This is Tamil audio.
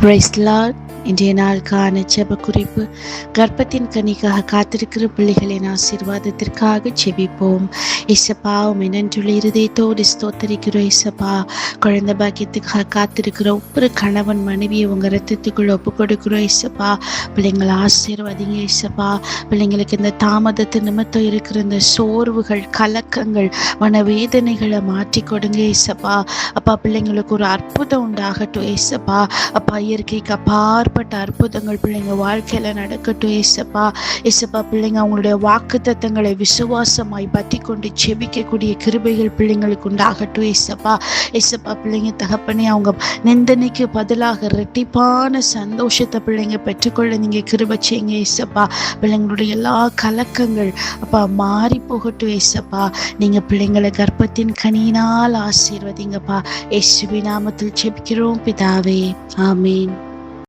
Price Lord. இன்றைய நாளுக்கான ஜெப குறிப்பு. கர்ப்பத்தின் கனிக்காக காத்திருக்கிற பிள்ளைகளின் ஆசீர்வாதத்திற்காக ஜெபிப்போம். இசப்பா, உம்மை நன்றியுள்ள இருதயத்தோடு ஸ்தோத்தரிக்கிறோம். இசப்பா, குழந்தை பாக்கியத்துக்காக காத்திருக்கிற ஒவ்வொரு கணவன் மனைவியை உங்க ரத்தத்துக்குள்ள ஒப்பு கொடுக்கிறோம். இசப்பா, பிள்ளைங்களை ஆசீர்வாதிங்க. இசப்பா, பிள்ளைங்களுக்கு இந்த தாமதத்து நிமித்தம் இருக்கிற இந்த சோர்வுகள், கலக்கங்கள், மனவேதனைகளை மாற்றி கொடுங்க. இசப்பா, அப்பா, பிள்ளைங்களுக்கு ஒரு அற்புதம் உண்டாகட்டும். இசப்பா, அப்பா, இயற்கைக்கு அப்பாற்பட்ட அற்புதங்கள் பிள்ளைங்க வாழ்க்கையில நடக்கட்டும். ஏசப்பா, ஏசப்பா, பிள்ளைங்க அவங்களுடைய வாக்கு தத்தங்களை விசுவாசமாய் பற்றி கொண்டு ஜெபிக்கக்கூடிய கிருபைகள் பிள்ளைங்களுக்கு உண்டாகட்டும். ஏசப்பா, ஏசப்பா, பிள்ளைங்க தகப்பனே, அவங்க நிந்தனைக்கு பதிலாக இரட்டிப்பான சந்தோஷத்தை பிள்ளைங்க பெற்றுக்கொள்ள நீங்க கிருபை செய்யுங்க. ஏசப்பா, பிள்ளைங்களுடைய எல்லா கலக்கங்கள் அப்பா மாறி போகட்டும். ஏசப்பா, நீங்க பிள்ளைங்களை கர்ப்பத்தின் கனியினால் ஆசீர்வதிங்கப்பா. இயேசுவின் நாமத்தில் ஜெபிக்கிறோம் பிதாவே, ஆமீன்.